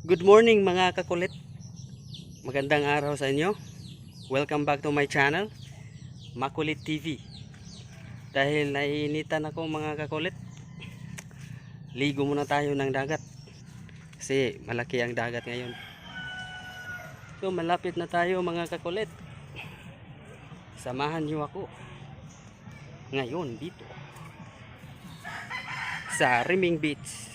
Good morning mga kakulit. Magandang araw sa inyo. Welcome back to my channel, Makulit TV. Dahil naiinitan ako mga kakulit, ligo muna tayo ng dagat. Kasi malaki ang dagat ngayon. So malapit na tayo mga kakulit. Samahan niyo ako ngayon dito sa Riming Beach.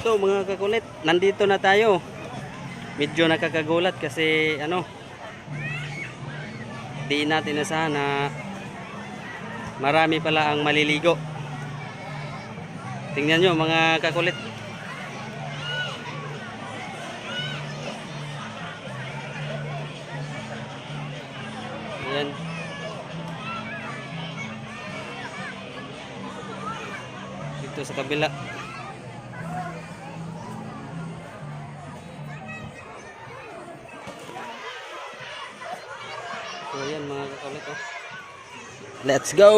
So mga kakulit, nandito na tayo. Medyo nakakagulat kasi di natin inasahan na marami pala ang maliligo. Tingnan nyo mga kakulit. Ayan. Dito sa kabila. So ayan mga kakulit, oh. Let's go!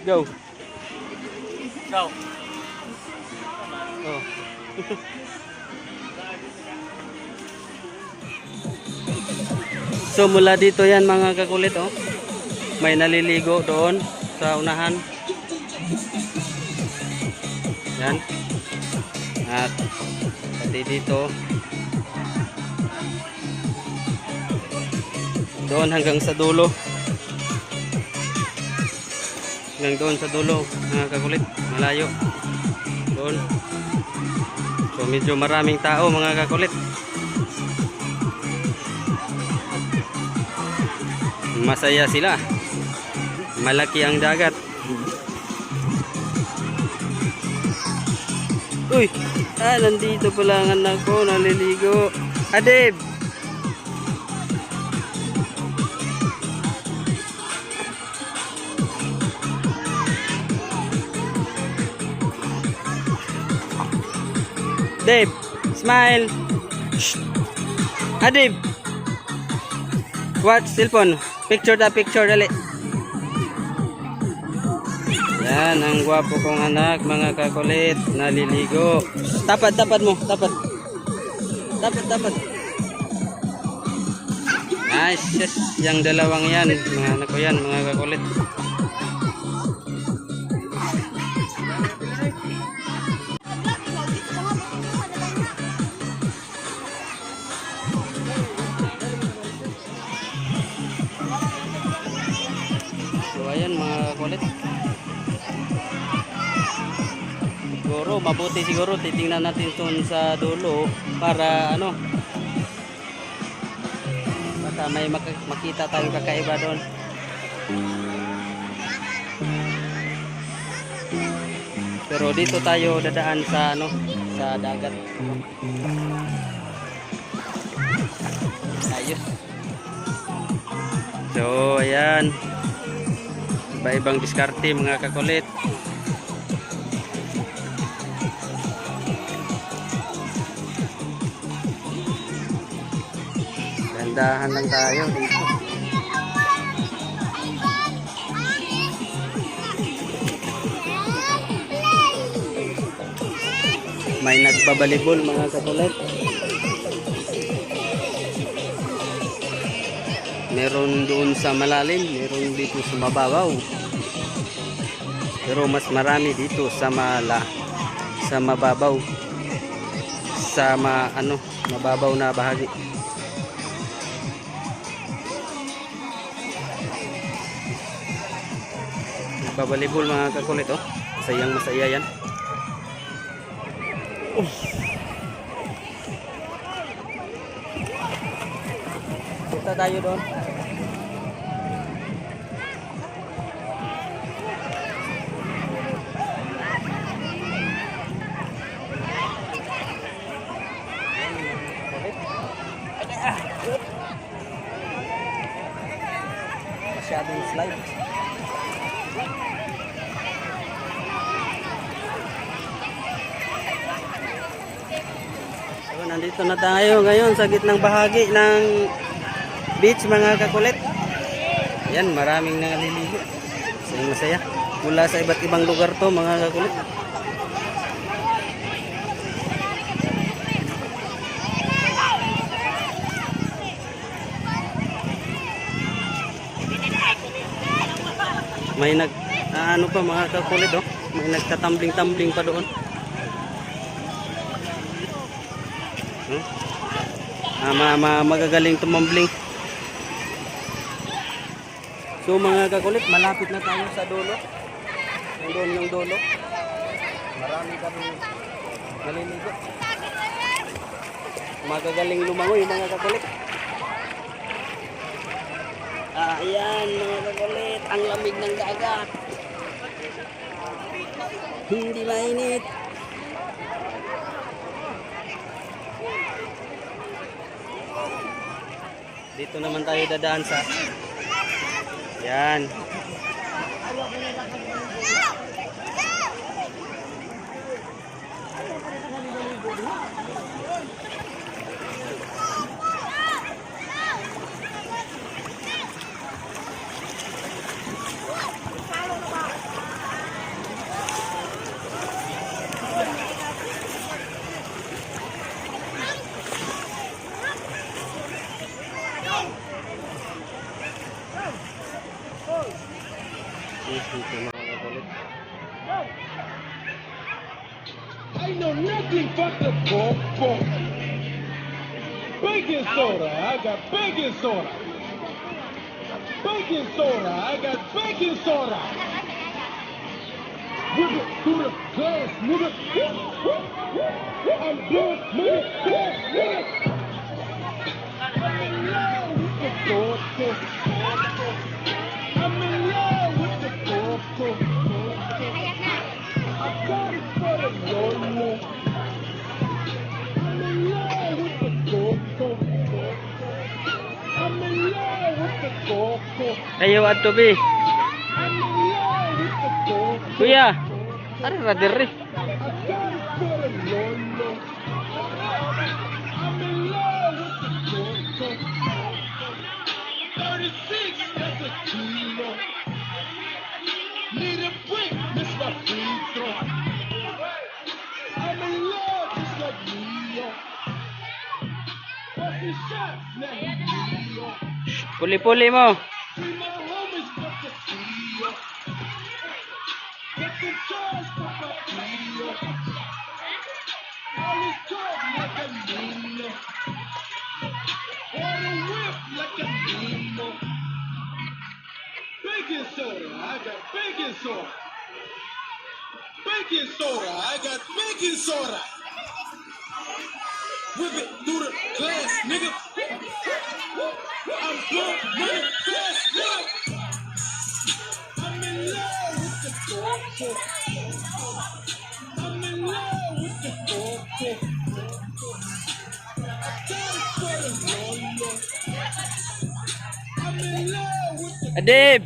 Go! Go! Oh. So mula dito yan mga kakulit, oh. May naliligo doon sa unahan. Yan. At pati dito. Doon hanggang sa dulo. Hanggang doon sa dulo mga kakulit. Malayo. Doon. So medyo maraming tao mga kakulit. Masaya sila. Malaki ang dagat. Uy! Nandito pala ang anak ko, naliligo. Adib! Dave! Smile! Shh! Adib! Watch, cellphone. Picture dali. Yan, ang gwapo kong anak, mga kakulit, naliligo. Tapat mo, tapat. Nice, yes, yung dalawang yan, mga anak ko yan, mga kakulit. Ayan mga kulit. Mabuti siguro titingnan natin doon sa dulo para baka may makita tayong kakaiba doon. Pero dito tayo dadaan sa sa dagat. Ayos. So ayan, iba-ibang diskarte mga kakulit. Dandahan lang tayo dito. May nagbabalibol mga kakulit. Meron doon sa malalim, meron dito sa mababaw. Pero mas marami dito sa mababaw. Sa mababaw na bahagi. Babalibol mga kakulit, oh. Masayang masaya yan. Punta tayo doon. Masyadong slide. So, nandito na tayo ngayon sa gitnang bahagi ng beach mga kakulit. Yan, maraming naliligo. Masaya. Mula sa iba't ibang lugar to mga kakulit. May ano pa mga kakulit oh. May nagtatambling-tambling pa doon. Magagaling tumambling. So mga kakulit, malapit na tayo sa dulo. Yung dulo. Marami kami naliligo. Magagaling lumangoy mga kakulit. Ayan mga kakulit, ang lamig ng dagat. Hindi mainit. Dito naman tayo dadaan sa yan. I know nothing but the ball. Baking soda, I got baking soda. Baking soda, I got baking soda. Whip it through the glass, nigga. I'm good, nigga. Glass, nigga. I'm in love with the coco. I'm in love with the coco. I got it for the Lolo. I'm in love with the coco. I'm in love with the coco. Ayo at tubi. I'm in love with the coco. Kuya, ano na diri? I got it for the Lolo. I'm in love with the coco. 36, that's a kilo. Need a break, miss my free throw. I'm in love just like Leo. Busting shots, now he's Leo. Puli-puli mo. See my homies got the CEO. Get the charge for my Leo. All this talk like a Leo. All the whip like a Leo. Baking soda, I got baking soda. Baking soda, I got baking soda. Whip it through the glass, nigga. I'm good, nigga. Glass, nigga. I'm in love with the coco. I'm in love with the coco. I got it for the Lolo. I'm in love with the Adib.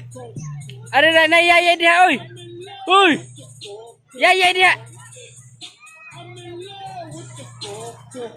Ada na yaya dia oi. Oi. Yaya dia. I'm in love with the coco.